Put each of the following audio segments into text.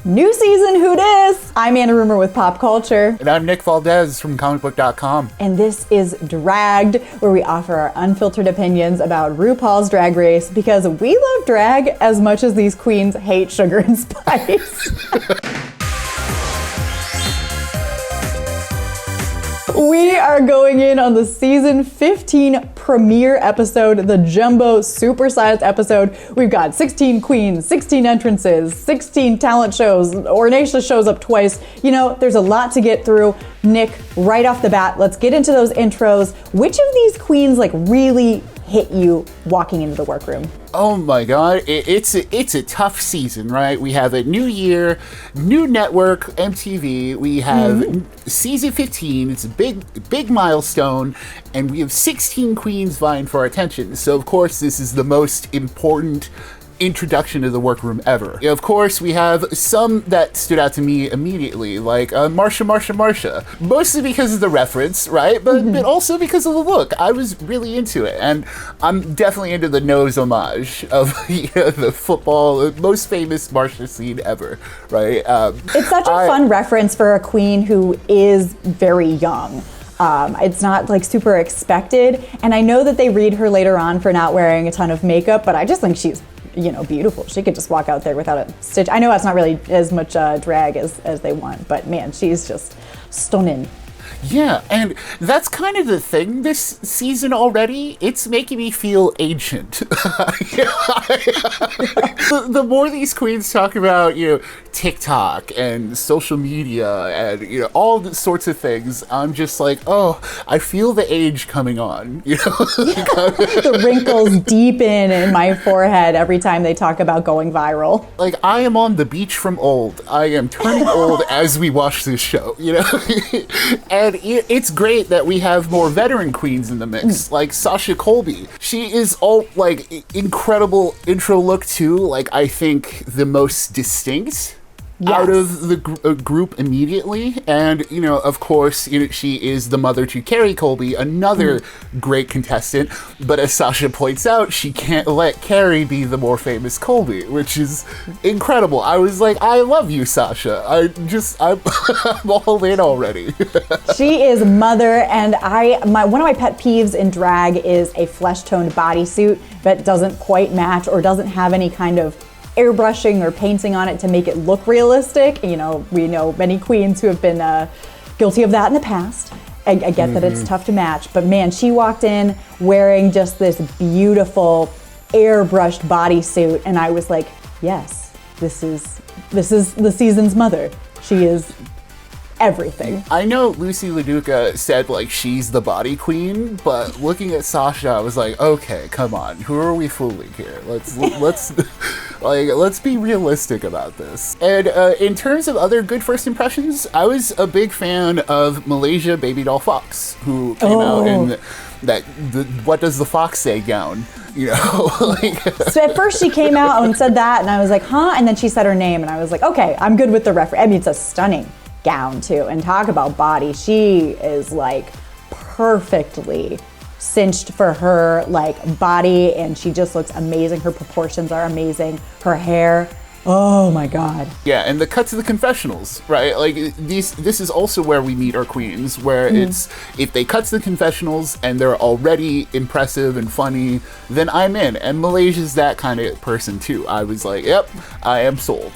New season, who dis? I'm Anna Rumor with PopCulture. And I'm Nick Valdez from comicbook.com. And this is Dragged, where we offer our unfiltered opinions about RuPaul's Drag Race because we love drag as much as these queens hate sugar and spice. We are going in on the season 15 premiere episode, the jumbo supersized episode. We've got 16 queens, 16 entrances, 16 talent shows. Ornacia shows up twice. You know, there's a lot to get through. Nick, right off the bat, let's get into those intros. Which of these queens really hit you walking into the workroom? Oh my God, it's a tough season, right? We have a new year, new network, MTV. We have season 15. It's a big milestone, and we have 16 queens vying for our attention. So of course, this is the most important introduction to the workroom ever. Of course, we have some that stood out to me immediately, like Marsha. Mostly because of the reference, right? But also because of the look. I was really into it, and I'm definitely into the nose homage of the football, most famous Marsha scene ever, right? It's such a fun reference for a queen who is very young. It's not super expected, and I know that they read her later on for not wearing a ton of makeup, but I just think she's beautiful. She could just walk out there without a stitch. I know that's not really as much drag as they want, but man, she's just stunning. Yeah, and that's kind of the thing this season already. It's making me feel ancient. The more these queens talk about, TikTok and social media and, all the sorts of things, I'm just like, oh, I feel the age coming on. The wrinkles deepen in my forehead every time they talk about going viral. Like, I am on the beach from old. I am turning old as we watch this show, And it's great that we have more veteran queens in the mix, like 𝐒𝐶 Colby. She is all incredible intro look too. I think the most distinct out of the group immediately. And, of course, she is the mother to Carrie Colby, another great contestant. But as Sasha points out, she can't let Carrie be the more famous Colby, which is incredible. I was like, I love you, Sasha. I'm all in already. She is mother, and one of my pet peeves in drag is a flesh-toned bodysuit that doesn't quite match or doesn't have any kind of airbrushing or painting on it to make it look realistic. We know many queens who have been guilty of that in the past. I get that it's tough to match, but man, she walked in wearing just this beautiful airbrushed bodysuit, and I was like, yes, this is the season's mother. She is everything. I know Lucy LaDuca said she's the body queen, but looking at Sasha, I was like, okay, come on, who are we fooling here? Let's be realistic about this. And in terms of other good first impressions, I was a big fan of Malaysia Baby Doll Fox, who came out in the What Does the Fox Say gown. So at first she came out and said that, and I was like, huh? And then she said her name, and I was like, okay, I'm good with the reference. I mean, it's a stunning gown too, and talk about body. She is perfectly cinched for her body, and she just looks amazing. Her proportions are amazing. Her hair, oh my God. Yeah, and the cut to the confessionals, right? This is also where we meet our queens, where it's, if they cut to the confessionals and they're already impressive and funny, then I'm in. And Malaysia's that kind of person too. I was like, yep, I am sold,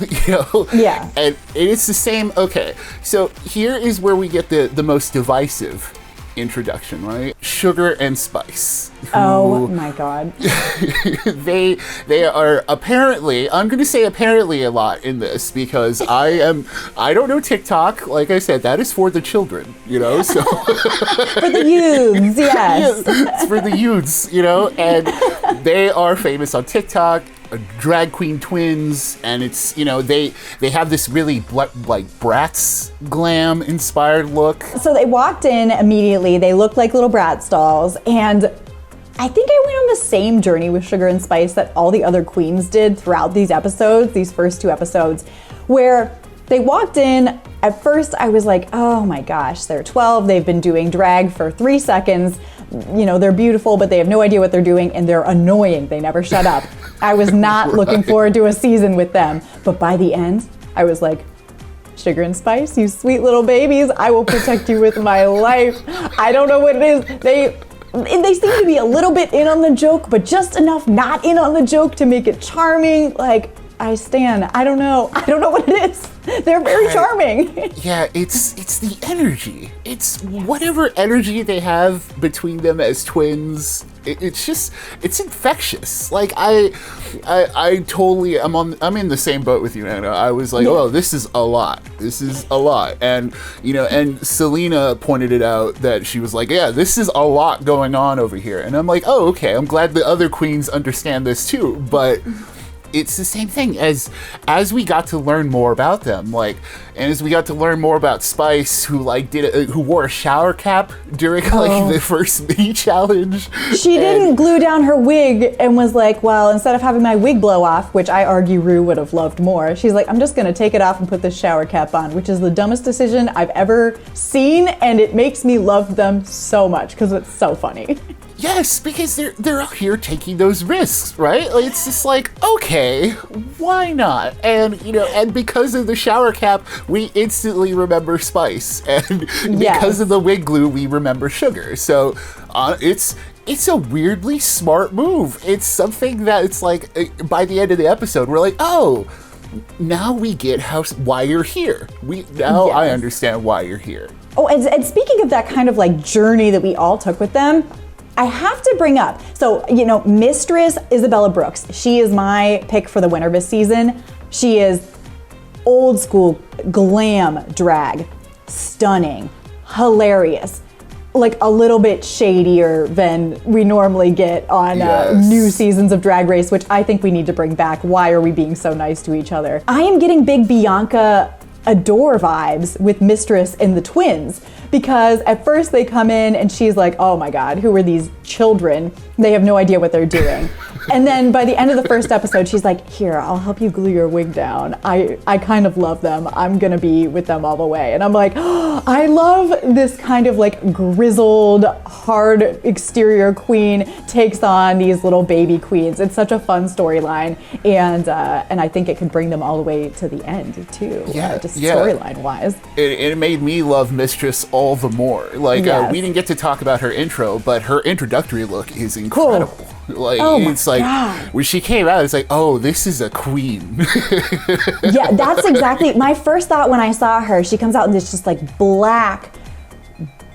Yeah. And it's the same, okay, so here is where we get the most divisive introduction, right? Sugar and Spice. Oh my God. They are apparently, I'm going to say apparently a lot in this, because I don't know TikTok. Like I said, that is for the children, so. For the youths, yes. It's for the youths, and they are famous on TikTok. Drag queen twins, and it's they have this really Bratz glam inspired look. So they walked in immediately. They looked like little Bratz dolls, and I think I went on the same journey with Sugar and Spice that all the other queens did throughout these episodes, these first 2 episodes, where they walked in. At first I was like, oh my gosh, they're 12, they've been doing drag for 3 seconds, they're beautiful, but they have no idea what they're doing, and they're annoying. They never shut up. I was not looking forward to a season with them, but by the end, I was like, Sugar and Spice, you sweet little babies, I will protect you with my life. I don't know what it is. They seem to be a little bit in on the joke, but just enough not in on the joke to make it charming. Like, I stand. I don't know what it is. They're very charming. Yeah, it's the energy. It's whatever energy they have between them as twins. It's infectious. Like I totally I'm in the same boat with you, Anna. I was like, oh, this is a lot. This is a lot. And and Selena pointed it out that she was like, yeah, this is a lot going on over here. And I'm like, oh, okay. I'm glad the other queens understand this too. But it's the same thing as we got to learn more about them, and as we got to learn more about Spice, who wore a shower cap during the first mini challenge. She didn't glue down her wig and was like, well, instead of having my wig blow off, which I argue Ru would have loved more, she's like, I'm just gonna take it off and put this shower cap on, which is the dumbest decision I've ever seen, and it makes me love them so much because it's so funny. Yes, because they're out here taking those risks, right? Like, it's just like, okay, why not? And and because of the shower cap, we instantly remember Spice, and because of the wig glue, we remember Sugar. So it's a weirdly smart move. It's something that it's like by the end of the episode, we're like, oh, now we get why you're here. I understand why you're here. Oh, and speaking of that kind of like journey that we all took with them, I have to bring up, so, Mistress Isabella Brooks, she is my pick for the winner this season. She is old school glam drag, stunning, hilarious, like a little bit shadier than we normally get on new seasons of Drag Race, which I think we need to bring back. Why are we being so nice to each other? I am getting big Bianca Adore vibes with Mistress and the twins, because at first they come in and she's like, oh my God, who are these children? They have no idea what they're doing. And then by the end of the first episode, she's like, here, I'll help you glue your wig down. I kind of love them. I'm gonna be with them all the way. And I'm like, oh, I love this kind of like grizzled, hard exterior queen takes on these little baby queens. It's such a fun storyline. And I think it could bring them all the way to the end too, storyline wise. It made me love Mistress all the more. Like, we didn't get to talk about her intro, but her introductory look is incredible. Cool. Like, it's like, God. When she came out, it's like, oh, this is a queen. Yeah, that's exactly my first thought when I saw her. She comes out in this just like black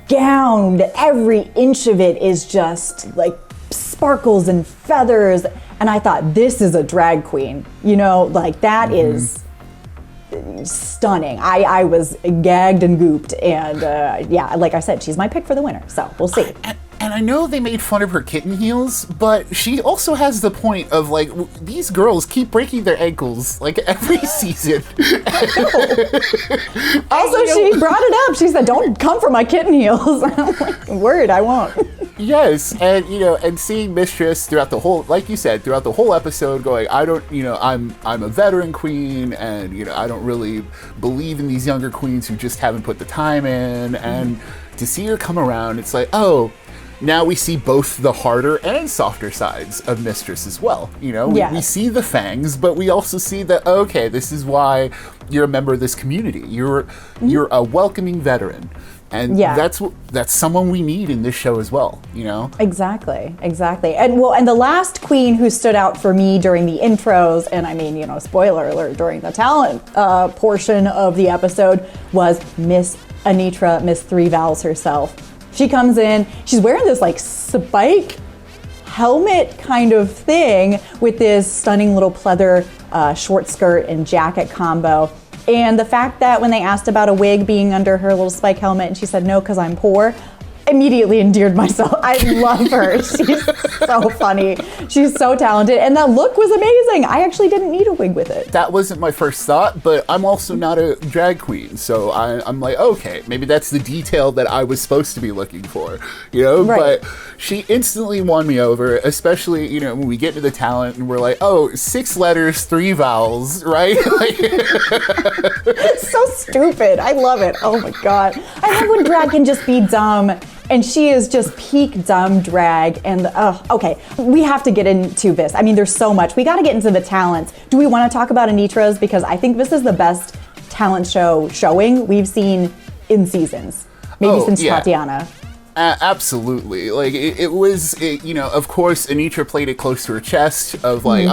gown. Every inch of it is just like sparkles and feathers. And I thought, this is a drag queen. Like that is stunning. I was gagged and gooped. And like I said, she's my pick for the winner. So we'll see. And I know they made fun of her kitten heels, but she also has the point of like, these girls keep breaking their ankles like every season. Also, she brought it up. She said, don't come for my kitten heels. I'm like, word, I won't. Yes, and and seeing Mistress throughout the whole, like you said, throughout the whole episode going, I don't, I'm a veteran queen, and I don't really believe in these younger queens who just haven't put the time in, and to see her come around, it's like, oh, now we see both the harder and softer sides of Mistress as well. We see the fangs, but we also see that, okay, this is why you're a member of this community. You're a welcoming veteran. And that's someone we need in this show as well, Exactly. And the last queen who stood out for me during the intros, and I mean, spoiler alert, during the talent portion of the episode, was Miss Anitra, Miss Three Vowels herself. She comes in, she's wearing this like spike helmet kind of thing with this stunning little pleather short skirt and jacket combo. And the fact that when they asked about a wig being under her little spike helmet and she said, no, because I'm poor, immediately endeared myself. I love her. She's so funny. She's so talented. And that look was amazing. I actually didn't need a wig with it. That wasn't my first thought, but I'm also not a drag queen. So I'm like, okay, maybe that's the detail that I was supposed to be looking for, Right. But she instantly won me over, especially, when we get to the talent and we're like, oh, 6 letters, 3 vowels, right? So stupid. I love it. Oh my God. I love when drag can just be dumb And she is just peak dumb drag. And okay, we have to get into this. I mean, there's so much. We got to get into the talents. Do we want to talk about Anitra's? Because I think this is the best talent show showing we've seen in seasons. Maybe since Tatiana. Absolutely. Like, it was, of course, Anitra played it close to her chest of like,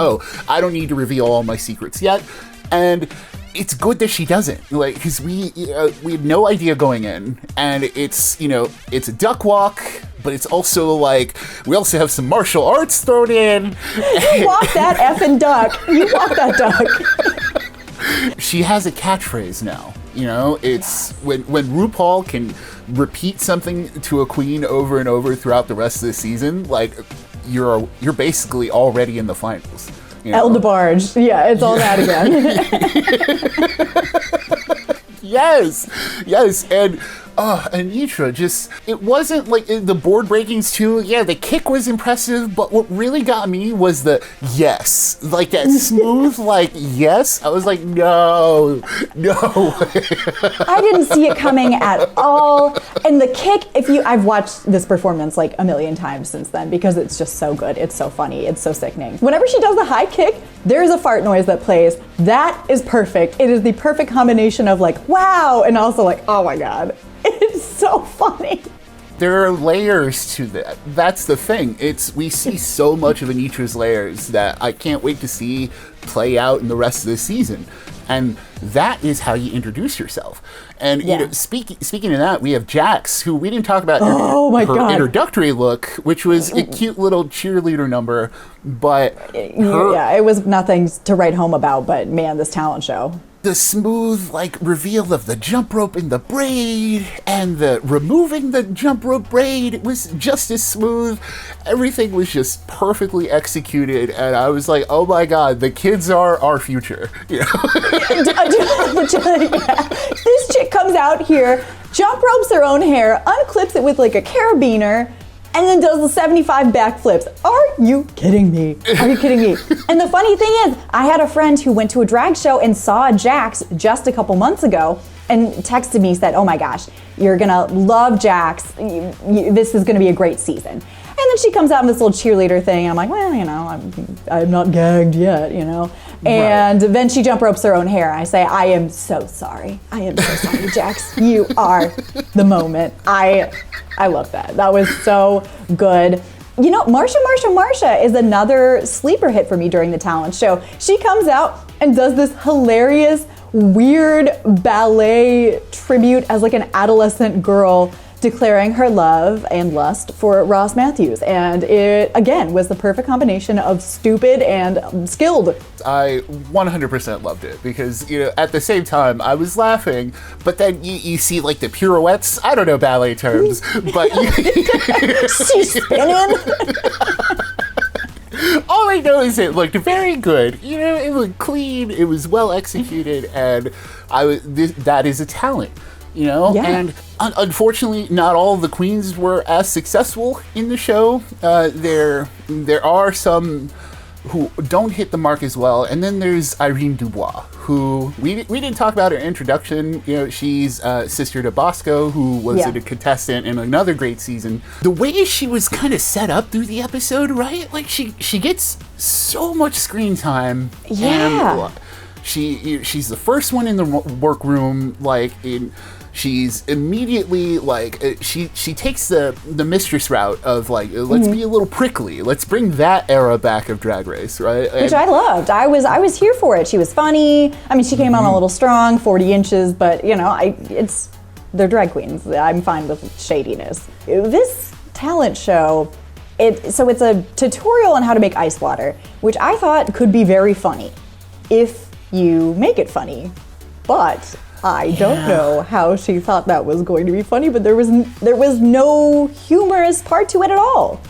I don't need to reveal all my secrets yet. And it's good that she doesn't, like, because we had no idea going in, and it's a duck walk, but it's also like we also have some martial arts thrown in. You walk that effing duck. You walk that duck. She has a catchphrase now. It's when RuPaul can repeat something to a queen over and over throughout the rest of the season, like you're basically already in the finals. El DeBarge. Yeah, it's all that again. Yes. And Anitra it wasn't like the board breakings too. Yeah, the kick was impressive, but what really got me was the yes. Like that smooth, like yes. I was like, no. I didn't see it coming at all. And the kick, I've watched this performance like a million times since then because it's just so good. It's so funny. It's so sickening. Whenever she does the high kick, there's a fart noise that plays. That is perfect. It is the perfect combination of like, wow, and also like, oh my God. It's so funny. There are layers to that. That's the thing. We see so much of Anitra's layers that I can't wait to see play out in the rest of the season. And that is how you introduce yourself. And speaking of that, we have Jax, who we didn't talk about her introductory look, which was a cute little cheerleader number, but it was nothing to write home about, but man, this talent show. The smooth, like, reveal of the jump rope in the braid and the removing the jump rope braid, it was just as smooth. Everything was just perfectly executed, and I was like, oh my God, the kids are our future. This chick comes out here, jump ropes her own hair, unclips it with like a carabiner, and then does the 75 backflips. Are you kidding me? And the funny thing is, I had a friend who went to a drag show and saw Jax just a couple months ago and texted me, said, oh my gosh, you're gonna love Jax. This is gonna be a great season. And then she comes out in this little cheerleader thing, and I'm like, well, I'm not gagged yet, And then she jump ropes her own hair. I say, I am so sorry, Jax. You are the moment. I love that. That was so good. Marsha is another sleeper hit for me during the talent show. She comes out and does this hilarious, weird ballet tribute as like an adolescent girl declaring her love and lust for Ross Matthews. And it, again, was the perfect combination of stupid and skilled. I 100% loved it because, at the same time, I was laughing, but then you see, like, the pirouettes. I don't know ballet terms, but... She's spinning. All I know is it looked very good. It looked clean, it was well executed, and that is a talent. And unfortunately, not all of the queens were as successful in the show. There are some who don't hit the mark as well, and then there's Irene Dubois, who we didn't talk about her introduction. She's sister to Bosco, who was a contestant in another great season. The way she was kind of set up through the episode, right? Like she gets so much screen time. Yeah. And she's the first one in the workroom, she's immediately she takes the Mistress route of let's be a little prickly. Let's bring that era back of Drag Race, right? Which I loved. I was here for it. She was funny. I mean, she came on a little strong, 40 inches, but they're drag queens. I'm fine with shadiness. This talent show, it's a tutorial on how to make ice water, which I thought could be very funny if you make it funny, but I don't know how she thought that was going to be funny, but there was no humorous part to it at all.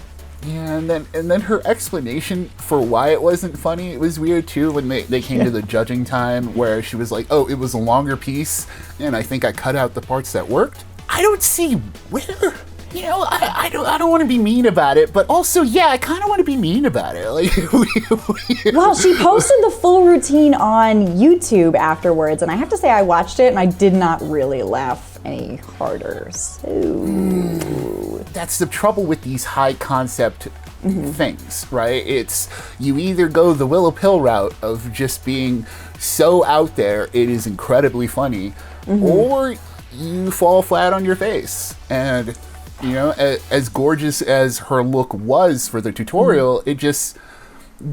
Yeah, and then her explanation for why it wasn't funny, it was weird too when they came to the judging time where she was like, oh, it was a longer piece, and I think I cut out the parts that worked. I don't see where. I don't want to be mean about it, but also, yeah, I kind of want to be mean about it. Like, well, she posted the full routine on YouTube afterwards, and I have to say I watched it and I did not really laugh any harder. So that's the trouble with these high concept things, right? It's you either go the Willow Pill route of just being so out there it is incredibly funny, or you fall flat on your face. And as gorgeous as her look was for the tutorial, it just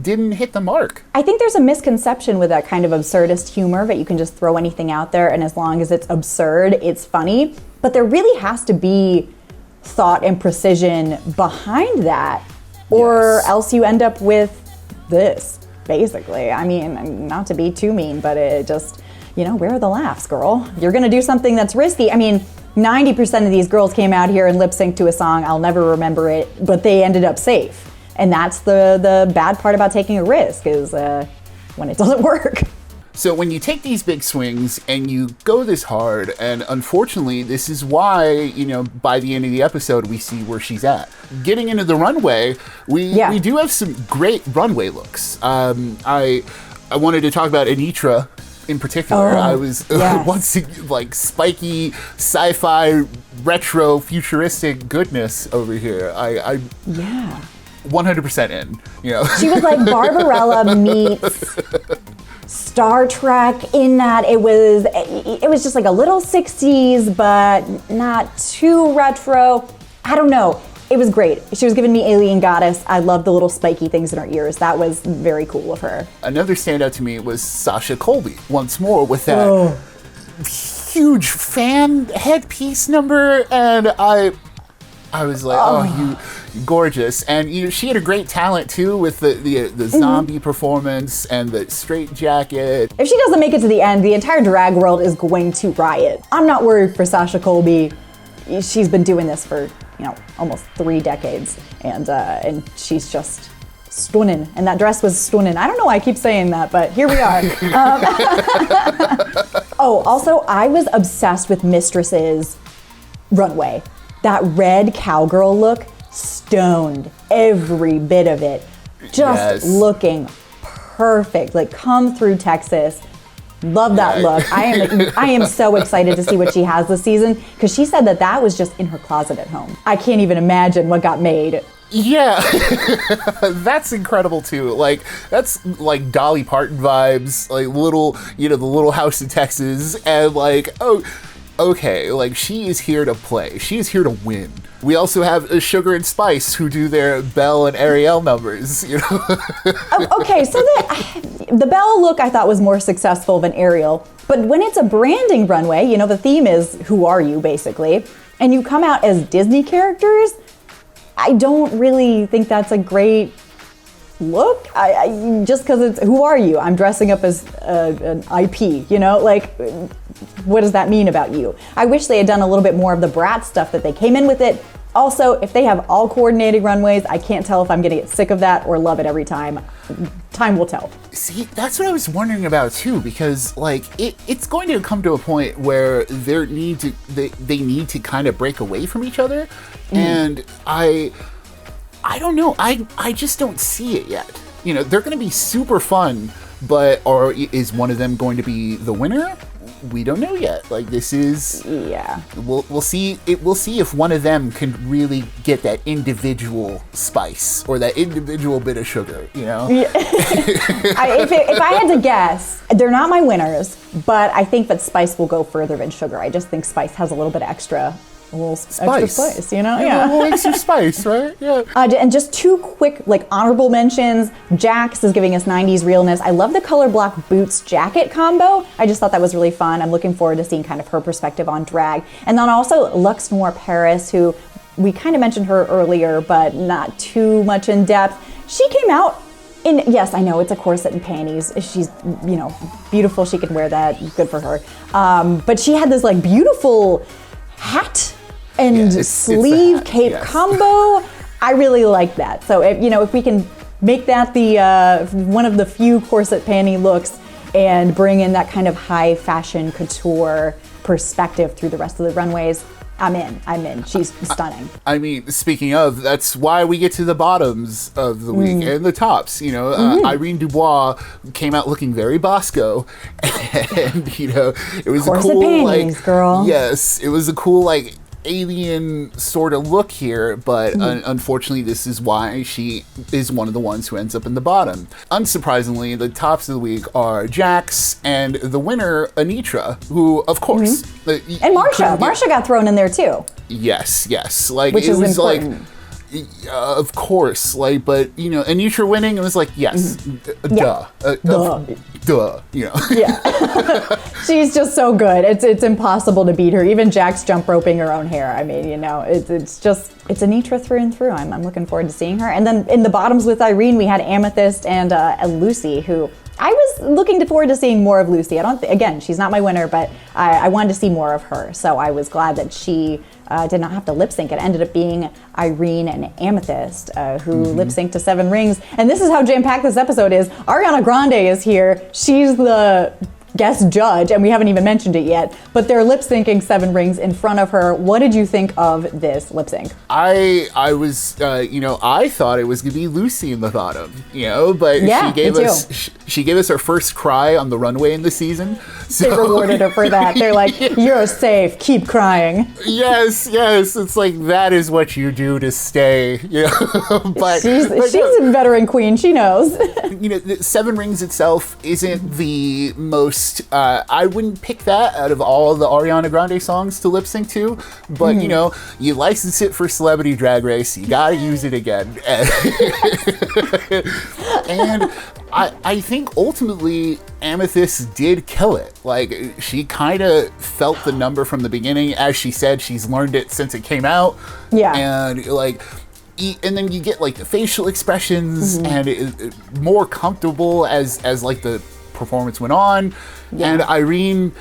didn't hit the mark. I think there's a misconception with that kind of absurdist humor that you can just throw anything out there, and as long as it's absurd, it's funny. But there really has to be thought and precision behind that, or else you end up with this, basically. I mean, not to be too mean, but it just, where are the laughs, girl? You're gonna do something that's risky. I mean, 90% of these girls came out here and lip synced to a song. I'll never remember it, but they ended up safe. And that's the bad part about taking a risk, is when it doesn't work. So when you take these big swings and you go this hard, and unfortunately, this is why, by the end of the episode, we see where she's at. Getting into the runway, we do have some great runway looks. I wanted to talk about Anitra in particular. I was once like spiky sci-fi retro futuristic goodness over here. I 100% in. She was like Barbarella meets Star Trek in that it was just like a little 60s, but not too retro. I don't know. It was great. She was giving me Alien Goddess. I love the little spiky things in her ears. That was very cool of her. Another standout to me was Sasha Colby, once more, with that huge fan headpiece number, and I was like, you gorgeous. And she had a great talent too with the zombie performance and the straight jacket. If she doesn't make it to the end, the entire drag world is going to riot. I'm not worried for Sasha Colby. She's been doing this for almost 3 decades, and she's just stunning. And that dress was stunning. I don't know why I keep saying that, but here we are. Also, I was obsessed with Mistress's runway. That red cowgirl look, stoned every bit of it. Just looking perfect. Like, come through Texas. Love that look. I am so excited to see what she has this season, because she said that was just in her closet at home. I can't even imagine what got made. Yeah, that's incredible too. Like, that's like Dolly Parton vibes, like the little house in Texas, and like, okay, like, she is here to play. She is here to win. We also have Sugar and Spice, who do their Belle and Ariel numbers, Okay, so the Belle look I thought was more successful than Ariel, but when it's a branding runway, the theme is who are you, basically, and you come out as Disney characters, I don't really think that's a great look. I just because it's who are you? I'm dressing up as an IP, like, what does that mean about you? I wish they had done a little bit more of the Brat stuff that they came in with it. Also, if they have all coordinated runways, I can't tell if I'm gonna get sick of that or love it every time. Time will tell. See, that's what I was wondering about too, because like it's going to come to a point where they need to kind of break away from each other, and I don't know. I just don't see it yet. They're going to be super fun, or is one of them going to be the winner? We don't know yet. Like, this is We'll see. We'll see if one of them can really get that individual spice or that individual bit of sugar. Yeah. If I had to guess, they're not my winners, but I think that Spice will go further than Sugar. I just think Spice has a little bit extra. A little extra spice, Yeah. A little extra spice, right? Yeah. And just 2 quick, honorable mentions. Jax is giving us 90s realness. I love the color block boots jacket combo. I just thought that was really fun. I'm looking forward to seeing kind of her perspective on drag. And then also Lux Noir Paris, who we kind of mentioned her earlier, but not too much in depth. She came out in, yes, I know it's a corset and panties. She's, beautiful. She can wear that. Good for her. But she had this beautiful hat and sleeve cape combo. I really like that. So if we can make that the one of the few corset panty looks and bring in that kind of high fashion couture perspective through the rest of the runways, I'm in. She's stunning. I mean, speaking of, that's why we get to the bottoms of the week and the tops. You know, Irene Dubois came out looking very Bosco, and you know, it was a cool panties, girl. Yes, it was a cool like alien sort of look here, but unfortunately this is why she is one of the ones who ends up in the bottom. Unsurprisingly, the tops of the week are Jax and the winner Anitra, who of course and Marsha got thrown in there too. Yes, like which it is was important. like of course, like, but you know, Anitra winning, it was like, yes, duh, you know. Yeah. She's just so good. It's impossible to beat her. Even Jax jump roping her own hair. I mean, you know, it's Anitra through and through. I'm looking forward to seeing her. And then in the bottoms with Irene, we had Amethyst and Lucy, who I was looking forward to seeing more of Lucy. Again, she's not my winner, but I wanted to see more of her. So I was glad that she did not have to lip sync. It ended up being Irene and Amethyst who lip synced to 7 Rings. And this is how jam-packed this episode is. Ariana Grande is here. She's the guest judge, and we haven't even mentioned it yet, but they're lip syncing 7 Rings in front of her. What did you think of this lip sync? I was, you know, I thought it was gonna be Lucy in the bottom, you know, but yeah, she gave us her first cry on the runway in the season. So, they rewarded her for that. They're like, you're safe, keep crying. Yes, it's like that is what you do to stay, you know. but she's a veteran queen, she knows. You know, 7 Rings itself isn't the most I wouldn't pick that out of all the Ariana Grande songs to lip sync to, but you know, you license it for Celebrity Drag Race, you gotta use it again. And I think ultimately Amethyst did kill it. Like, she kind of felt the number from the beginning. As she said, she's learned it since it came out. Yeah. And like, and then you get like the facial expressions and it more comfortable as like the performance went on. Yeah. And Irene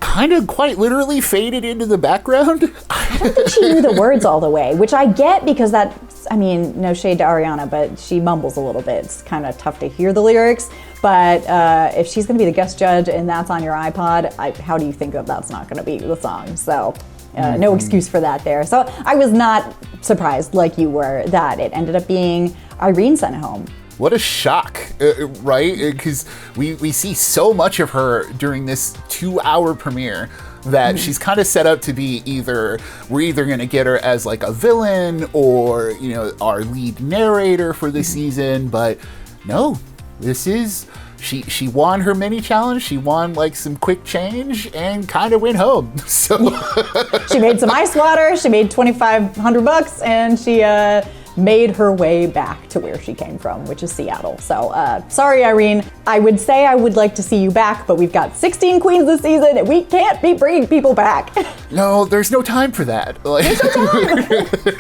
kind of quite literally faded into the background. I don't think she knew the words all the way, which I get because I mean, no shade to Ariana, but she mumbles a little bit. It's kind of tough to hear the lyrics. But if she's going to be the guest judge and that's on your iPod, how do you think that that's not going to be the song? So no excuse for that there. So I was not surprised like you were that it ended up being Irene sent home. What a shock, right? Because we see so much of her during this 2-hour premiere that she's kind of set up to be we're either going to get her as like a villain or, you know, our lead narrator for the season. But no, this is, she won her mini challenge. She won like some quick change and kind of went home. So she made some ice water. She made $2,500 and she made her way back to where she came from, which is Seattle. So sorry, Irene. I would say I would like to see you back, but we've got 16 queens this season and we can't be bringing people back. No, there's no time for that. Like,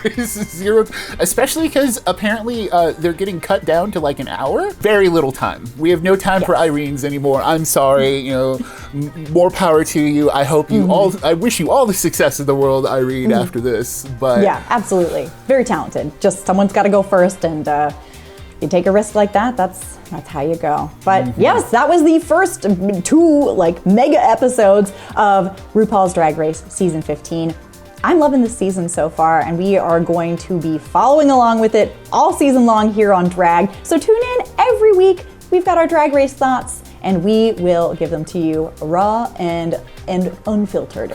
there's zero, especially because apparently they're getting cut down to like an hour. Very little time. We have no time for Irenes anymore. I'm sorry, you know, more power to you. I hope you I wish you all the success in the world, Irene, after this. But yeah, absolutely. Very talented. Just someone's got to go first, and you take a risk like that, that's how you go. But yes, that was the first 2 like mega episodes of RuPaul's Drag Race season 15. I'm loving this season so far, and we are going to be following along with it all season long here on Drag. So tune in every week. We've got our Drag Race thoughts, and we will give them to you raw and unfiltered.